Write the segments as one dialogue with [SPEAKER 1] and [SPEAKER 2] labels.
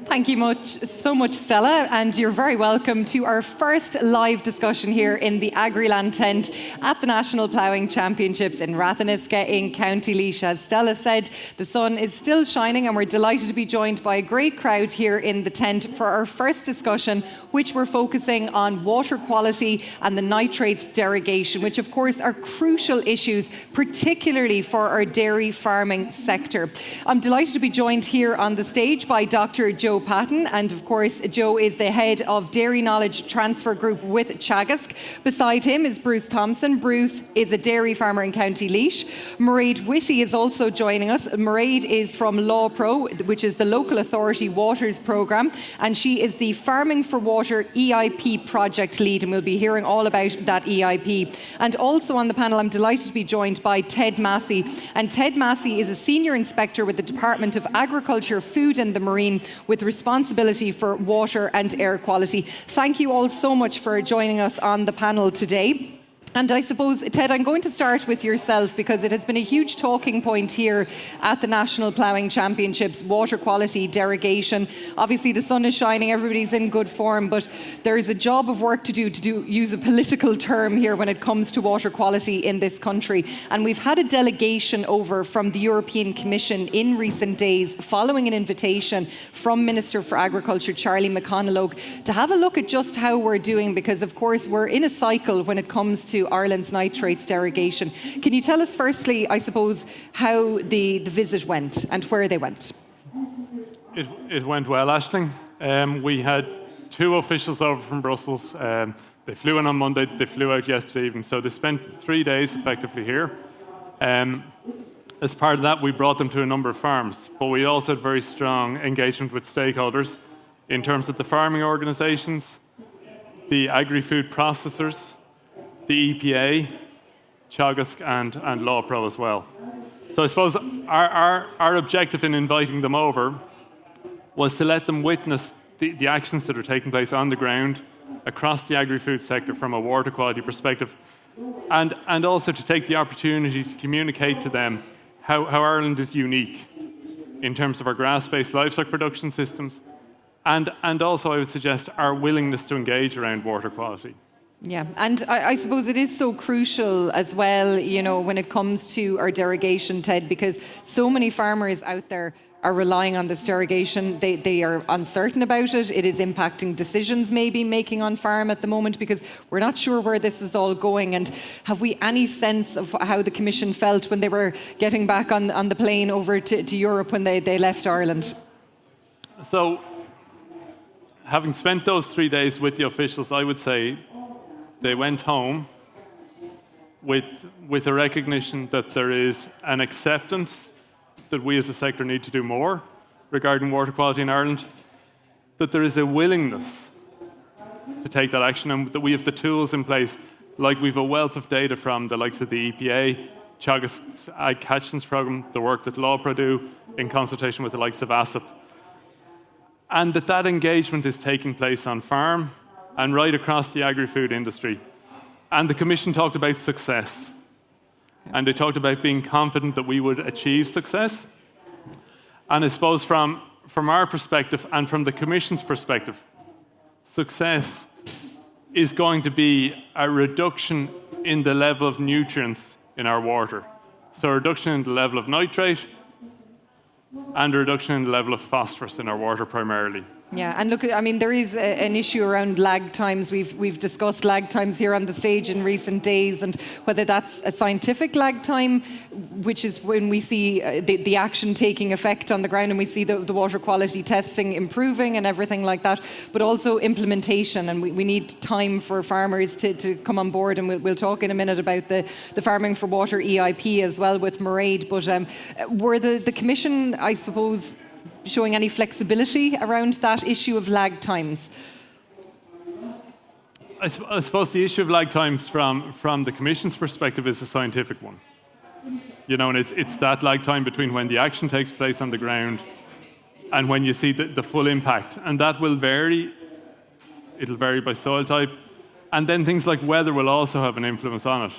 [SPEAKER 1] Thank you so much, Stella, and you're very welcome to our first live discussion here in the Agriland tent at the National Ploughing Championships in Ratheniska in County Laois. As Stella said, the sun is still shining and we're delighted to be joined by a great crowd here in the tent for our first discussion, which we're focusing on water quality and the nitrates derogation, which of course are crucial issues, particularly for our dairy farming sector. I'm delighted to be joined here on the stage by Dr. Joe Patton, and of course Joe is the head of Dairy Knowledge Transfer Group with Teagasc. Beside him is Bruce Thompson. Bruce is a dairy farmer in County Laois. Mairead Whitty is also joining us. Mairead is from LawPro, which is the Local Authority Waters Programme, and she is the Farming for Water EIP project lead, and we'll be hearing all about that EIP. And also on the panel, I'm delighted to be joined by Ted Massey, and Ted Massey is a senior inspector with the Department of Agriculture, Food and the Marine, with responsibility for water and air quality. Thank you all so much for joining us on the panel today. And I suppose, Ted, I'm going to start with yourself because it has been a huge talking point here at the National Ploughing Championships, water quality derogation. Obviously, the sun is shining, everybody's in good form, but there is a job of work to do, use a political term here when it comes to water quality in this country. And we've had a delegation over from the European Commission in recent days following an invitation from Minister for Agriculture, Charlie McConalogue, to have a look at just how we're doing because, of course, we're in a cycle when it comes to Ireland's nitrates derogation. Can you tell us firstly, I suppose, how the visit went and where they went?
[SPEAKER 2] It went well, Aisling. We had two officials over from Brussels. They flew in on Monday, they flew out yesterday evening, so they spent 3 days effectively here. As part of that, we brought them to a number of farms, but we also had very strong engagement with stakeholders in terms of the farming organisations, the agri-food processors, the EPA, Teagasc and LawPro as well. So I suppose our objective in inviting them over was to let them witness the actions that are taking place on the ground across the agri-food sector from a water quality perspective, and also to take the opportunity to communicate to them how Ireland is unique in terms of our grass-based livestock production systems, and also I would suggest our willingness to engage around water quality.
[SPEAKER 1] Yeah, and I suppose it is so crucial as well, you know, when it comes to our derogation, Ted, because so many farmers out there are relying on this derogation. They are uncertain about it. It is impacting decisions maybe making on farm at the moment because we're not sure where this is all going. And have we any sense of how the Commission felt when they were getting back on the plane over to Europe when they left Ireland?
[SPEAKER 2] So, having spent those 3 days with the officials, I would say they went home with a recognition that there is an acceptance that we as a sector need to do more regarding water quality in Ireland, that there is a willingness to take that action, and that we have the tools in place, like we've a wealth of data from the likes of the EPA, Teagasc's Ag Catchments Programme, the work that LawPro do in consultation with the likes of ASSIP, and that engagement is taking place on farm and right across the agri-food industry. And the Commission talked about success. And they talked about being confident that we would achieve success. And I suppose from our perspective and from the Commission's perspective, success is going to be a reduction in the level of nutrients in our water. So a reduction in the level of nitrate and a reduction in the level of phosphorus in our water primarily.
[SPEAKER 1] Yeah, and look, I mean, there is an issue around lag times. We've discussed lag times here on the stage in recent days, and whether that's a scientific lag time, which is when we see the action taking effect on the ground and we see the water quality testing improving and everything like that, but also implementation, and we need time for farmers to come on board, and we'll talk in a minute about the Farming for Water EIP as well with Mairead. But were the Commission, I suppose, showing any flexibility around that issue of lag times?
[SPEAKER 2] I suppose the issue of lag times from the Commission's perspective is a scientific one. You know, and it's that lag time between when the action takes place on the ground and when you see the full impact. And that will vary. It'll vary by soil type. And then things like weather will also have an influence on it.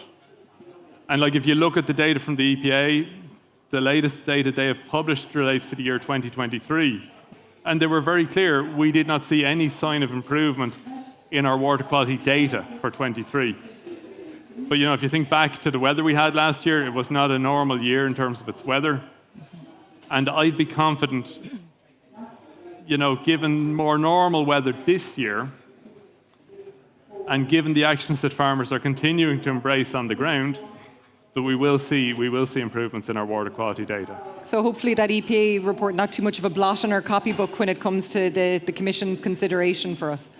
[SPEAKER 2] And like if you look at the data from the EPA, the latest data they have published relates to the year 2023. And they were very clear, we did not see any sign of improvement in our water quality data for 23. But if you think back to the weather we had last year, it was not a normal year in terms of its weather. And I'd be confident, given more normal weather this year, and given the actions that farmers are continuing to embrace on the ground, that we will see improvements in our water quality data.
[SPEAKER 1] So hopefully that EPA report, not too much of a blot on our copybook when it comes to the Commission's consideration for us.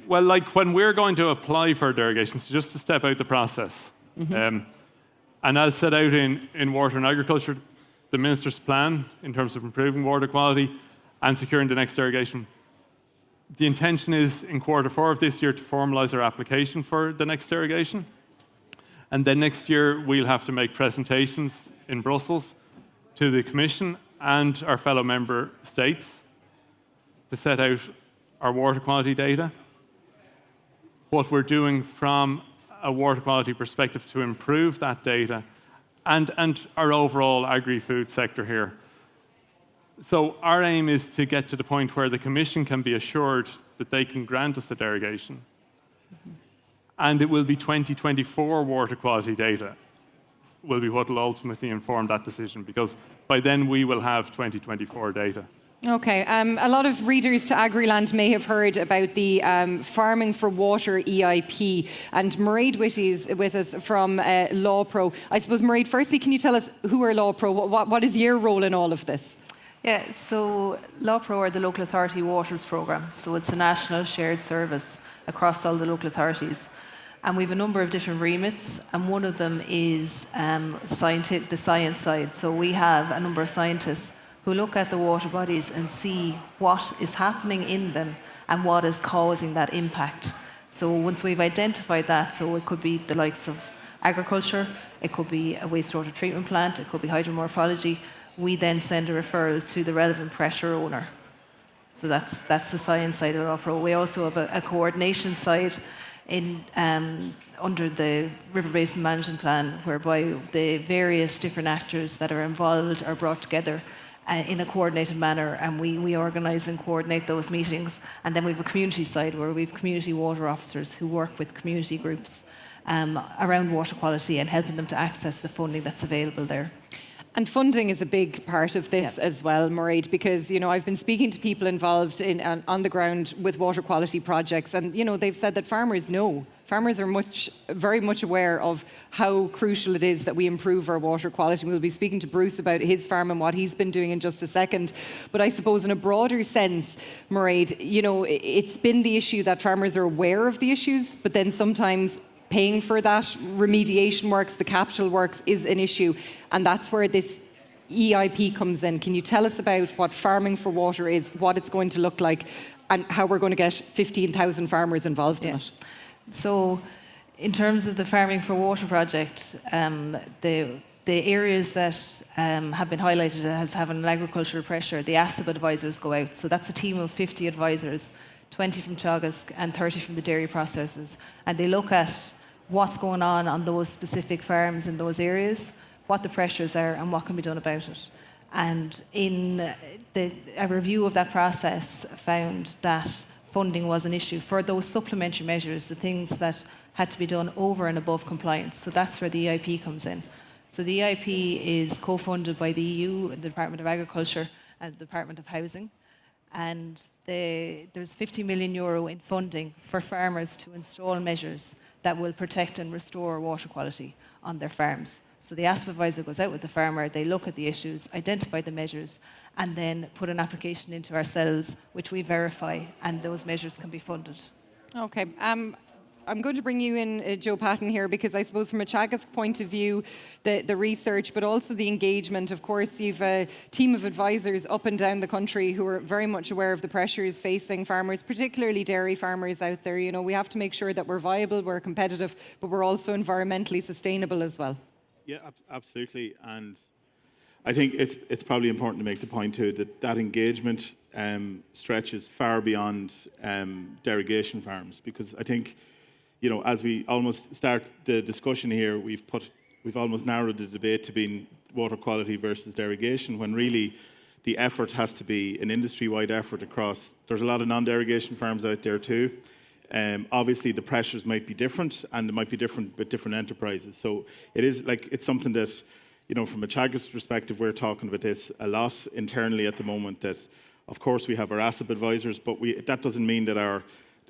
[SPEAKER 2] Well, like when we're going to apply for derogations, just to step out the process. And as set out in Water and Agriculture, the Minister's plan in terms of improving water quality and securing the next derogation, the intention is in Q4 of this year to formalise our application for the next derogation. And then next year, we'll have to make presentations in Brussels to the Commission and our fellow member states to set out our water quality data, what we're doing from a water quality perspective to improve that data, and our overall agri-food sector here. So our aim is to get to the point where the Commission can be assured that they can grant us a derogation. And it will be 2024 water quality data will be what will ultimately inform that decision, because by then we will have 2024 data.
[SPEAKER 1] Okay, a lot of readers to Agriland may have heard about the Farming for Water EIP, and Mairead Whitty is with us from LawPro. I suppose, Mairead, firstly, can you tell us who are LawPro? What is your role in all of this?
[SPEAKER 3] Yeah, so LawPro are the Local Authority Waters Programme, so it's a national shared service across all the local authorities. And we have a number of different remits, and one of them is the science side. So we have a number of scientists who look at the water bodies and see what is happening in them and what is causing that impact. So once we've identified that, so it could be the likes of agriculture, it could be a wastewater treatment plant, it could be hydromorphology, we then send a referral to the relevant pressure owner. So that's the science side of LawPro. We also have a coordination side under the River Basin Management Plan, whereby the various different actors that are involved are brought together in a coordinated manner, and we organise and coordinate those meetings. And then we have a community side where we have community water officers who work with community groups around water quality and helping them to access the funding that's available there.
[SPEAKER 1] And funding is a big part of this as well, Mairead, because I've been speaking to people involved on the ground with water quality projects, and they've said that farmers know. Farmers are very much aware of how crucial it is that we improve our water quality. We'll be speaking to Bruce about his farm and what he's been doing in just a second. But I suppose in a broader sense, Mairead, it's been the issue that farmers are aware of the issues, but then sometimes paying for that remediation works, the capital works, is an issue. And that's where this EIP comes in. Can you tell us about what Farming for Water is, what it's going to look like, and how we're going to get 15,000 farmers involved in it?
[SPEAKER 3] So in terms of the Farming for Water project, the areas that have been highlighted as having an agricultural pressure, the ASSIB advisors go out. So that's a team of 50 advisors, 20 from Teagasc and 30 from the dairy processors. And they look at what's going on those specific farms in those areas, what the pressures are and what can be done about it. And a review of that process found that funding was an issue for those supplementary measures, the things that had to be done over and above compliance. So that's where the EIP comes in. So the EIP is co-funded by the EU, the Department of Agriculture and the Department of Housing. And there's €50 million in funding for farmers to install measures that will protect and restore water quality on their farms. So the ASP advisor goes out with the farmer, they look at the issues, identify the measures, and then put an application into ourselves, which we verify, and those measures can be funded.
[SPEAKER 1] Okay. I'm going to bring you in, Joe Patton, here, because I suppose from a Teagasc point of view, the research, but also the engagement, of course, you've a team of advisors up and down the country who are very much aware of the pressures facing farmers, particularly dairy farmers out there. We have to make sure that we're viable, we're competitive, but we're also environmentally sustainable as well.
[SPEAKER 4] Yeah, absolutely. And I think it's probably important to make the point too that engagement stretches far beyond derogation farms, because I think, as we almost start the discussion here, we've almost narrowed the debate to being water quality versus derogation, when really the effort has to be an industry-wide effort across. There's a lot of non-derogation farms out there too. Obviously, the pressures might be different, and it might be different with different enterprises. So it's something that, from a Teagasc perspective, we're talking about this a lot internally at the moment. That, of course, we have our ASSEP advisors, but that doesn't mean that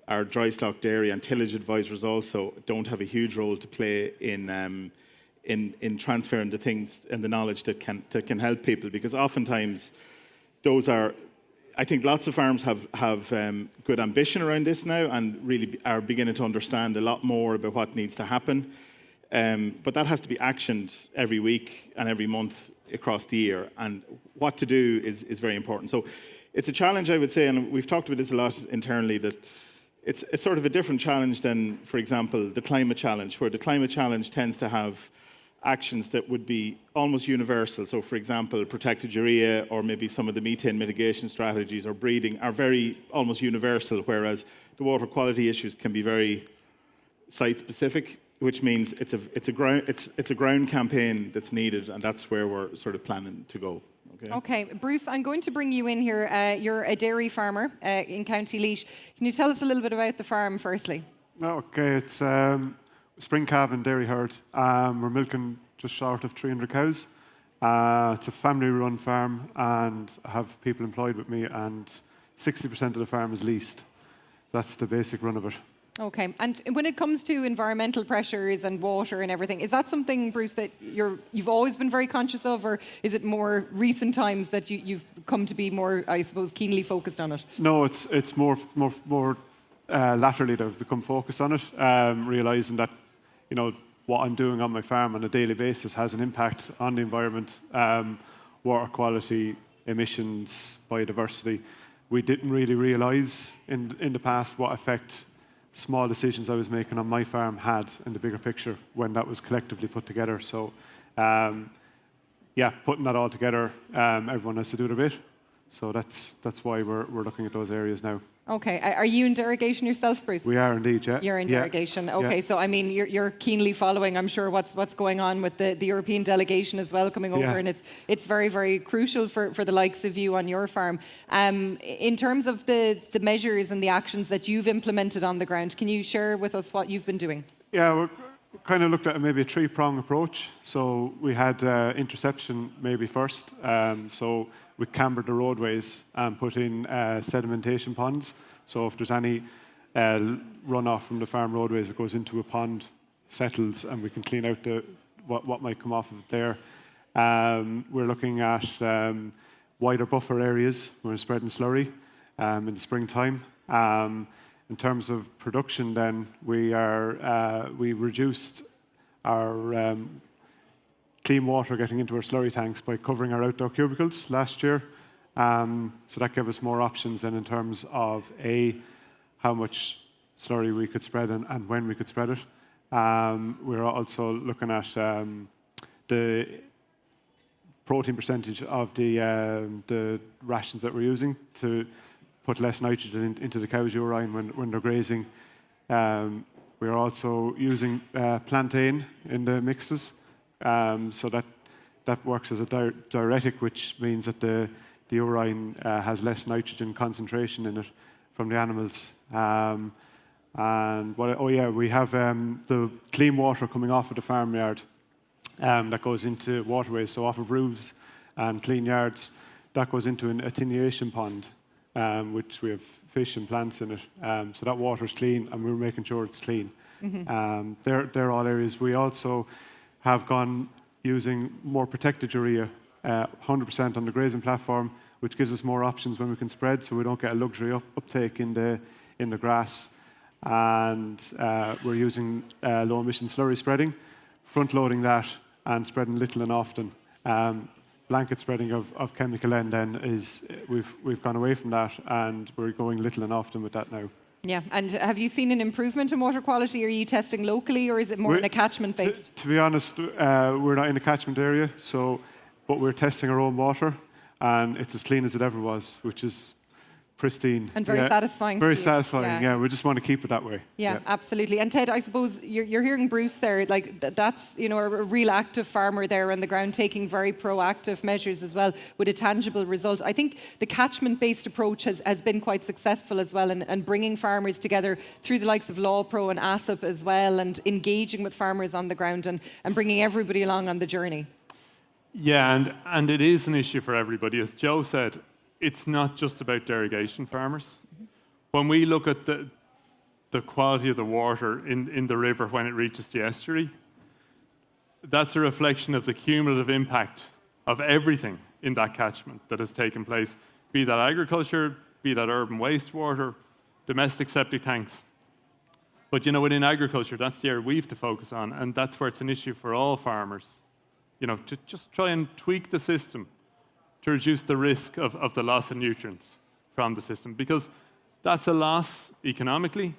[SPEAKER 4] our dry stock dairy and tillage advisors also don't have a huge role to play in transferring the things and the knowledge that can help people, because oftentimes those are. I think lots of farms have good ambition around this now and really are beginning to understand a lot more about what needs to happen. But that has to be actioned every week and every month across the year. And what to do is very important. So it's a challenge, I would say, and we've talked about this a lot internally, that it's sort of a different challenge than, for example, the climate challenge, where the climate challenge tends to have actions that would be almost universal. So, for example, protected urea or maybe some of the methane mitigation strategies or breeding are very almost universal, whereas the water quality issues can be very site-specific, which means it's a ground campaign that's needed, and that's where we're sort of planning to go.
[SPEAKER 1] Okay, Bruce, I'm going to bring you in here. You're a dairy farmer in County Laois. Can you tell us a little bit about the farm, firstly?
[SPEAKER 5] Okay, it's Spring Calvin Dairy Herd. We're milking just short of 300 cows. It's a family-run farm, and I have people employed with me, and 60% of the farm is leased. That's the basic run of it.
[SPEAKER 1] Okay, and when it comes to environmental pressures and water and everything, is that something, Bruce, that you've always been very conscious of, or is it more recent times that you've come to be more, I suppose, keenly focused on it?
[SPEAKER 5] No, it's more laterally that I've become focused on it, realising that what I'm doing on my farm on a daily basis has an impact on the environment, water quality, emissions, biodiversity. We didn't really realise in the past what effect small decisions I was making on my farm had in the bigger picture when that was collectively put together. So, putting that all together, everyone has to do their bit. So that's why we're looking at those areas now.
[SPEAKER 1] Okay, are you in derogation yourself, Bruce?
[SPEAKER 5] We are indeed, yeah.
[SPEAKER 1] You're in derogation. Okay, so I mean, you're keenly following, I'm sure, what's going on with the European delegation as well coming over, and it's very, very crucial for the likes of you on your farm. In terms of the measures and the actions that you've implemented on the ground, can you share with us what you've been doing?
[SPEAKER 5] Yeah, we kind of looked at maybe a three-prong approach. So we had interception maybe first. So we cambered the roadways and put in sedimentation ponds. So if there's any runoff from the farm roadways that goes into a pond, settles, and we can clean out what might come off of it there. We're looking at wider buffer areas. We're spreading slurry in the springtime. In terms of production, then we reduced our clean water getting into our slurry tanks by covering our outdoor cubicles last year. So that gave us more options then in terms of how much slurry we could spread and when we could spread it. We're also looking at the protein percentage of the rations that we're using to put less nitrogen into the cow's urine when they're grazing. We're also using plantain in the mixes. So that works as a diuretic, which means that the urine has less nitrogen concentration in it from the animals. We have the clean water coming off of the farmyard that goes into waterways, so off of roofs and clean yards. That goes into an attenuation pond, which we have fish and plants in it. So that water's clean, and we're making sure it's clean. Mm-hmm. They're all areas. We also have gone using more protected urea, 100% on the grazing platform, which gives us more options when we can spread, so we don't get a luxury uptake in the grass. And we're using low emission slurry spreading, front loading that and spreading little and often. Blanket spreading of chemical N then is we've gone away from that, and we're going little and often with that now.
[SPEAKER 1] Yeah, and have you seen an improvement in water quality? Are you testing locally, or is it more in a catchment based?
[SPEAKER 5] To be honest, we're not in a catchment area, but we're testing our own water, and it's as clean as it ever was, which is pristine.
[SPEAKER 1] And very satisfying for
[SPEAKER 5] Very
[SPEAKER 1] you.
[SPEAKER 5] satisfying, yeah. We just want to keep it that way.
[SPEAKER 1] Yeah, absolutely. And Ted, I suppose you're hearing Bruce there, like that's, you know, a real active farmer there on the ground taking very proactive measures as well with a tangible result. I think the catchment-based approach has been quite successful as well and bringing farmers together through the likes of LawPro and ASSIP as well and engaging with farmers on the ground and bringing everybody along on the journey.
[SPEAKER 2] Yeah, and it is an issue for everybody. As Joe said, it's not just about derogation farmers. When we look at the quality of the water in the river when it reaches the estuary, that's a reflection of the cumulative impact of everything in that catchment that has taken place, be that agriculture, be that urban wastewater, domestic septic tanks. But, you know, within agriculture, that's the area we have to focus on, and that's where it's an issue for all farmers, you know, to just try and tweak the system to reduce the risk of the loss of nutrients from the system, because that's a loss economically,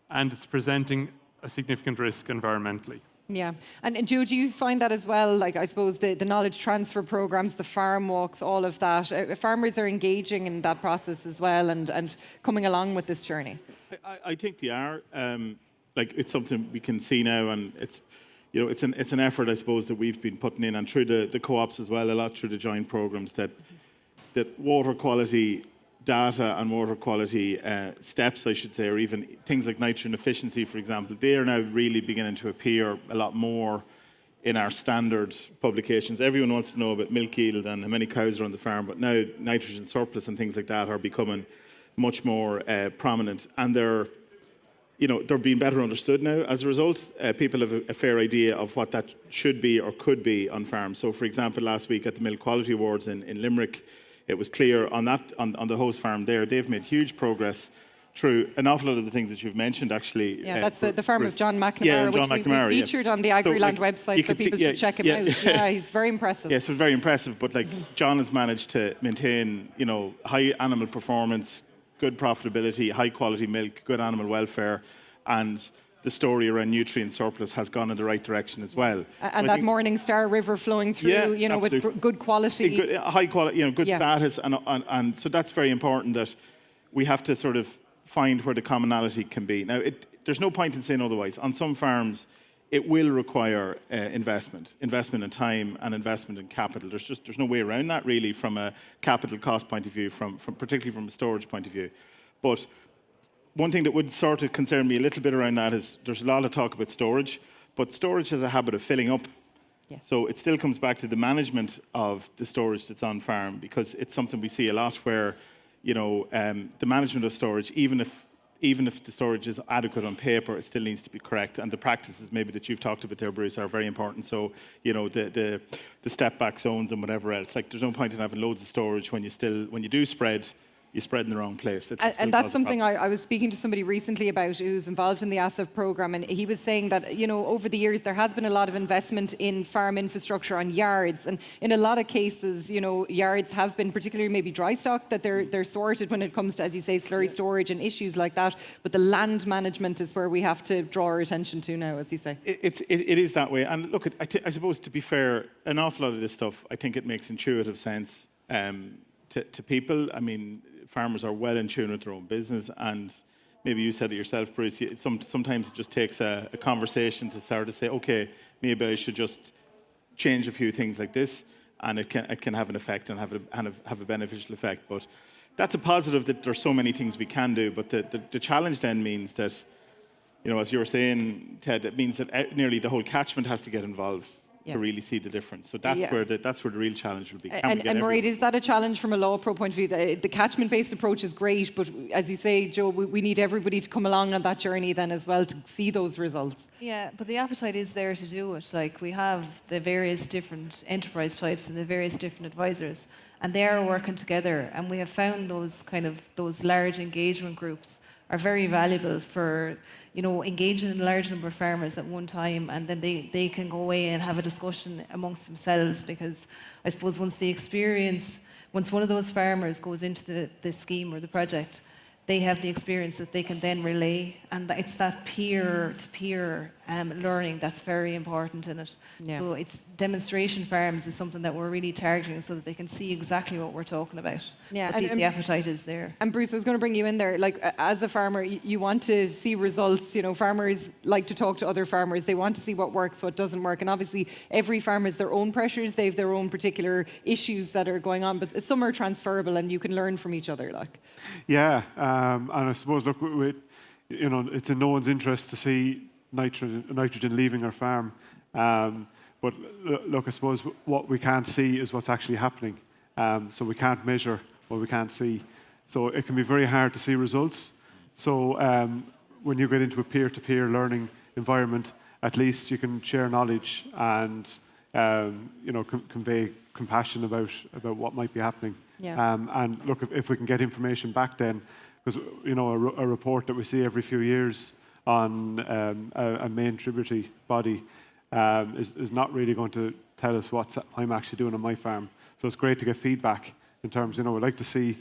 [SPEAKER 2] and it's presenting a significant risk environmentally.
[SPEAKER 1] Yeah. And Joe, do you find that as well? Like, I suppose the knowledge transfer programs, the farm walks, all of that, farmers are engaging in that process as well and coming along with this journey?
[SPEAKER 4] I think they are. Like, it's something we can see now, and it's, you know, it's an effort, I suppose, that we've been putting in, and through the co-ops as well, a lot through the joint programs, that water quality data and water quality steps, I should say, or even things like nitrogen efficiency, for example, they are now really beginning to appear a lot more in our standard publications. Everyone wants to know about milk yield and how many cows are on the farm, but now nitrogen surplus and things like that are becoming much more prominent, and they're being better understood now. As a result, people have a fair idea of what that should be or could be on farms. So, for example, last week at the Milk Quality Awards in Limerick, it was clear on the host farm there, they've made huge progress through an awful lot of the things that you've mentioned, actually.
[SPEAKER 1] Yeah, that's the farm of John McNamara,
[SPEAKER 4] yeah, John
[SPEAKER 1] which
[SPEAKER 4] McNamara,
[SPEAKER 1] we featured on the Agriland website, so people should check him out. Yeah, he's very impressive.
[SPEAKER 4] Yeah, so very impressive. But, like, John has managed to maintain, you know, high animal performance, good profitability, high quality milk, good animal welfare, and the story around nutrient surplus has gone in the right direction as well.
[SPEAKER 1] And that Morning Star River flowing through,
[SPEAKER 4] yeah,
[SPEAKER 1] you know,
[SPEAKER 4] absolutely.
[SPEAKER 1] with good quality.
[SPEAKER 4] Good, high quality, you know, good status. And so that's very important, that we have to sort of find where the commonality can be. Now, there's no point in saying otherwise. On some farms, it will require investment in time and investment in capital. There's no way around that, really, from a capital cost point of view, from particularly from a storage point of view. But one thing that would sort of concern me a little bit around that is there's a lot of talk about storage, but storage has a habit of filling up.
[SPEAKER 1] Yes.
[SPEAKER 4] So it still comes back to the management of the storage that's on farm, because it's something we see a lot where, you know, the management of storage, even if the storage is adequate on paper, it still needs to be correct. And the practices maybe that you've talked about there, Bruce, are very important. So, you know, the step back zones and whatever else. Like, there's no point in having loads of storage when you do spread, you spread in the wrong place.
[SPEAKER 1] And that's something I was speaking to somebody recently about who's involved in the ASSIP program, and he was saying that, you know, over the years there has been a lot of investment in farm infrastructure on yards, and in a lot of cases, you know, yards have been, particularly maybe dry stock, that they're sorted when it comes to, as you say, slurry storage and issues like that. But the land management is where we have to draw our attention to now, as you say.
[SPEAKER 4] It is that way. And look, I suppose, to be fair, an awful lot of this stuff, I think it makes intuitive sense to people. I mean, farmers are well in tune with their own business, and maybe you said it yourself, Bruce, sometimes it just takes a conversation to start to say, okay, maybe I should just change a few things like this, and it can have an effect and have a beneficial effect. But that's a positive, that there's so many things we can do. But the challenge then means that, you know, as you were saying, Ted, it means that nearly the whole catchment has to get involved. Yes. To really see the difference. So that's where the real challenge will be.
[SPEAKER 1] And Mairead, is that a challenge from a LawPro point of view? The catchment-based approach is great, but as you say, Joe, we need everybody to come along on that journey then as well to see those results.
[SPEAKER 3] Yeah, but the appetite is there to do it. Like, we have the various different enterprise types and the various different advisors, and they are working together. And we have found those large engagement groups are very valuable for, you know, engaging in a large number of farmers at one time, and then they can go away and have a discussion amongst themselves, because I suppose once one of those farmers goes into the scheme or the project, they have the experience that they can then relay, and it's that peer-to-peer learning that's very important in it.
[SPEAKER 1] Yeah.
[SPEAKER 3] So it's demonstration farms is something that we're really targeting so that they can see exactly what we're talking about.
[SPEAKER 1] Yeah,
[SPEAKER 3] But the appetite is there.
[SPEAKER 1] And Bruce, I was going to bring you in there. Like, as a farmer, you want to see results. You know, farmers like to talk to other farmers. They want to see what works, what doesn't work. And obviously, every farmer has their own pressures. They have their own particular issues that are going on. But some are transferable, and you can learn from each other. Like,
[SPEAKER 5] Yeah, and I suppose, look, it's in no one's interest to see nitrogen leaving our farm. But look, I suppose what we can't see is what's actually happening. So we can't measure what we can't see. So it can be very hard to see results. So when you get into a peer-to-peer learning environment, at least you can share knowledge and convey compassion about what might be happening.
[SPEAKER 1] Yeah.
[SPEAKER 5] And look, if we can get information back then, because a report that we see every few years on a main tributary body is not really going to tell us what I'm actually doing on my farm. So it's great to get feedback in terms, we'd like to see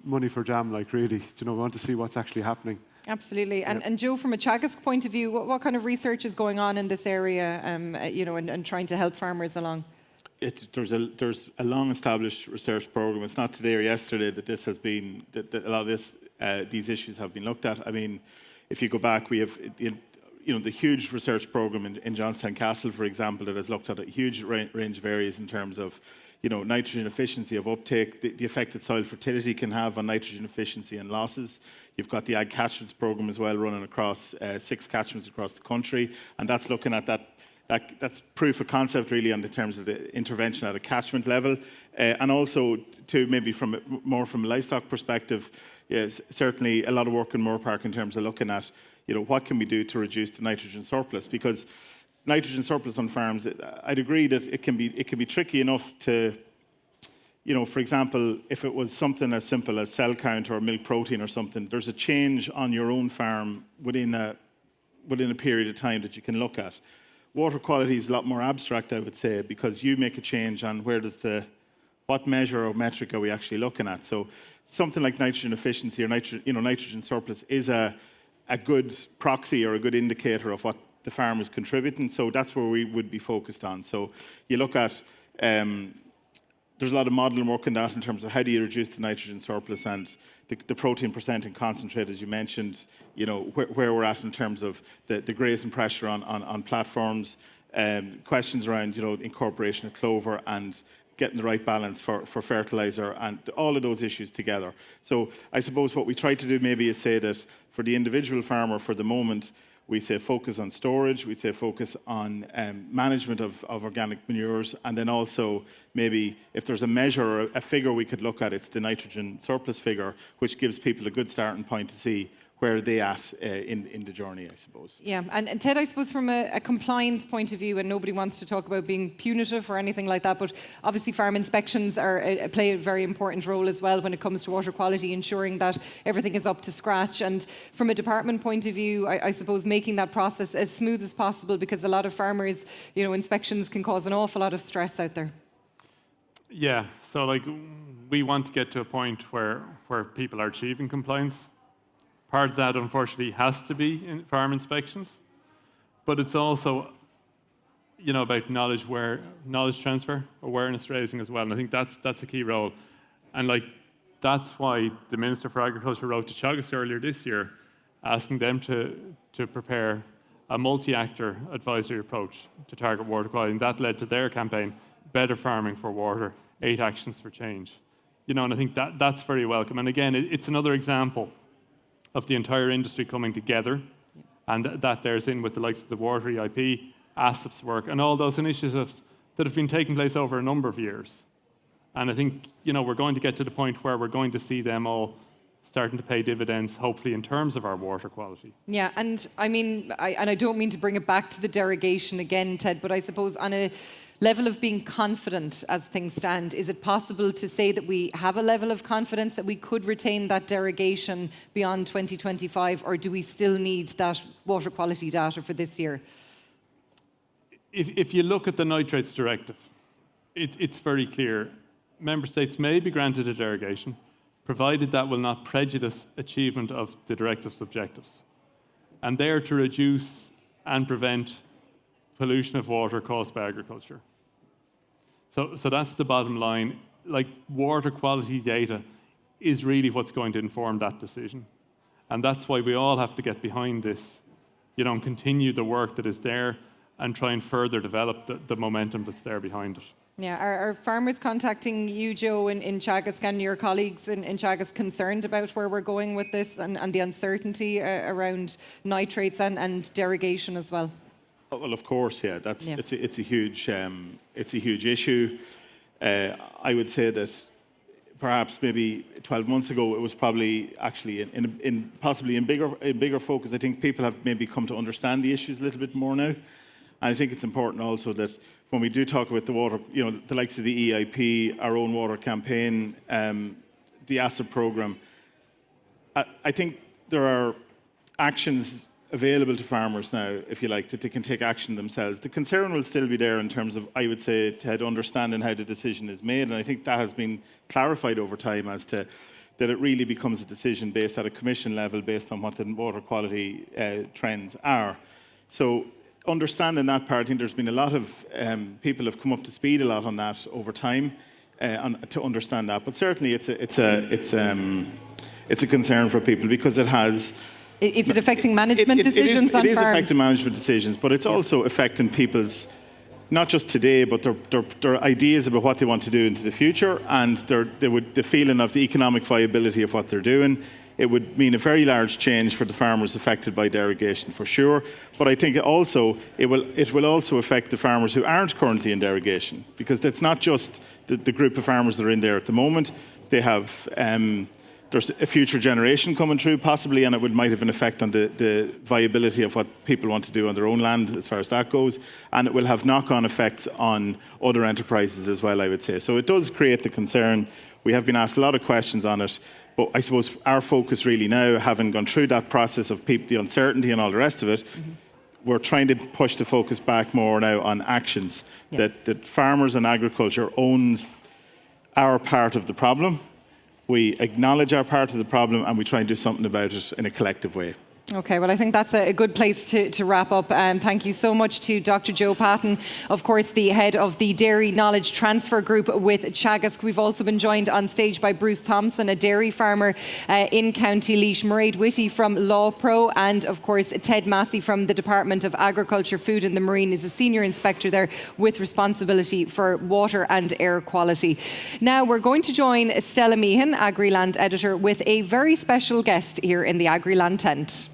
[SPEAKER 5] money for jam, like really. We want to see what's actually happening.
[SPEAKER 1] absolutely. And Joe, from a Teagasc point of view, what kind of research is going on in this area, and trying to help farmers along?
[SPEAKER 4] There's a long-established research program. It's not today or yesterday that this has been that a lot of these issues have been looked at. I mean, if you go back, we have the huge research program in Johnstown Castle, for example, that has looked at a huge range of areas in terms of nitrogen efficiency of uptake, the effect that soil fertility can have on nitrogen efficiency and losses. You've got the Ag Catchments program as well, running across 6 catchments across the country, and that's looking at that. That's proof of concept really on the terms of the intervention at a catchment level, and also to maybe from a livestock perspective, yes, certainly a lot of work in Moore Park in terms of looking at what can we do to reduce the nitrogen surplus, because nitrogen surplus on farms, I'd agree that it can be tricky enough to, for example, if it was something as simple as cell count or milk protein or something, there's a change on your own farm within a period of time that you can look at. Water quality is a lot more abstract, I would say, because you make a change on what measure or metric are we actually looking at. So something like nitrogen efficiency or nitrogen surplus is a good proxy or a good indicator of what the farm is contributing. So that's where we would be focused on. So you look at, there's a lot of modelling work on that in terms of how do you reduce the nitrogen surplus and the protein percent in concentrate, as you mentioned, where we're at in terms of the grazing pressure on platforms, questions around, incorporation of clover and getting the right balance for fertilizer and all of those issues together. So I suppose what we try to do maybe is say that for the individual farmer for the moment, we say focus on storage, we say focus on management of organic manures, and then also maybe if there's a measure or a figure we could look at, it's the nitrogen surplus figure, which gives people a good starting point to see where are they at in the journey, I suppose.
[SPEAKER 1] Yeah, and Ted, I suppose from a compliance point of view, and nobody wants to talk about being punitive or anything like that, but obviously farm inspections play a very important role as well when it comes to water quality, ensuring that everything is up to scratch. And from a department point of view, I suppose making that process as smooth as possible, because a lot of farmers, inspections can cause an awful lot of stress out there.
[SPEAKER 2] Yeah, so we want to get to a point where people are achieving compliance. Part of that, unfortunately, has to be in farm inspections, but it's also, about knowledge transfer, awareness raising as well. And I think that's a key role, and that's why the Minister for Agriculture wrote to Teagasc earlier this year, asking them to prepare a multi-actor advisory approach to target water quality, and that led to their campaign, Better Farming for Water: 8 Actions for Change. And I think that's very welcome. And again, it's another example of the entire industry coming together, and that there's in with the likes of the Water EIP, ASSEP's work, and all those initiatives that have been taking place over a number of years. And I think, we're going to get to the point where we're going to see them all starting to pay dividends, hopefully in terms of our water quality.
[SPEAKER 1] Yeah, and I mean, I don't mean to bring it back to the derogation again, Ted, but I suppose on a level of being confident as things stand, is it possible to say that we have a level of confidence that we could retain that derogation beyond 2025, or do we still need that water quality data for this year?
[SPEAKER 2] If you look at the Nitrates Directive, it's very clear. Member States may be granted a derogation, provided that will not prejudice achievement of the directive's objectives. And they are to reduce and prevent pollution of water caused by agriculture. So that's the bottom line. Like, water quality data is really what's going to inform that decision. And that's why we all have to get behind this, and continue the work that is there and try and further develop the momentum that's there behind it.
[SPEAKER 1] Yeah, are farmers contacting you, Joe, in Teagasc, and your colleagues in Teagasc concerned about where we're going with this and the uncertainty around nitrates and derogation as well?
[SPEAKER 4] Well, of course, yeah. It's a huge issue. I would say that perhaps maybe 12 months ago it was probably actually in bigger focus. I think people have maybe come to understand the issues a little bit more now. And I think it's important also that when we do talk about the water, the likes of the EIP, our own water campaign, the ASSET programme, I think there are actions available to farmers now, if you like, that they can take action themselves. The concern will still be there in terms of, I would say, to understanding how the decision is made. And I think that has been clarified over time as to that it really becomes a decision based at a commission level based on what the water quality trends are. So understanding that part, I think there's been a lot of people have come up to speed a lot on that over time to understand that. But certainly it's a concern for people because it has.
[SPEAKER 1] Is it affecting management decisions on farm? It is
[SPEAKER 4] affecting management decisions, but it's also affecting people's, not just today, but their ideas about what they want to do into the future, and the feeling of the economic viability of what they're doing. It would mean a very large change for the farmers affected by derogation, for sure. But I think it will also affect the farmers who aren't currently in derogation, because that's not just the group of farmers that are in there at the moment. They have there's a future generation coming through, possibly, and it might have an effect on the viability of what people want to do on their own land as far as that goes. And it will have knock-on effects on other enterprises as well, I would say. So it does create the concern. We have been asked a lot of questions on it. But I suppose our focus really now, having gone through that process of the uncertainty and all the rest of it, we're trying to push the focus back more now on actions. Yes. That farmers and agriculture owns our part of the problem. We acknowledge our part of the problem and we try and do something about it in a collective way.
[SPEAKER 1] Okay, well, I think that's a good place to wrap up. Thank you so much to Dr. Joe Patton, of course, the head of the Dairy Knowledge Transfer Group with Teagasc. We've also been joined on stage by Bruce Thompson, a dairy farmer in County Laois, Mairead Whitty from LawPro, and, of course, Ted Massey from the Department of Agriculture, Food and the Marine is a senior inspector there with responsibility for water and air quality. Now, we're going to join Stella Meehan, Agriland editor, with a very special guest here in the Agriland tent.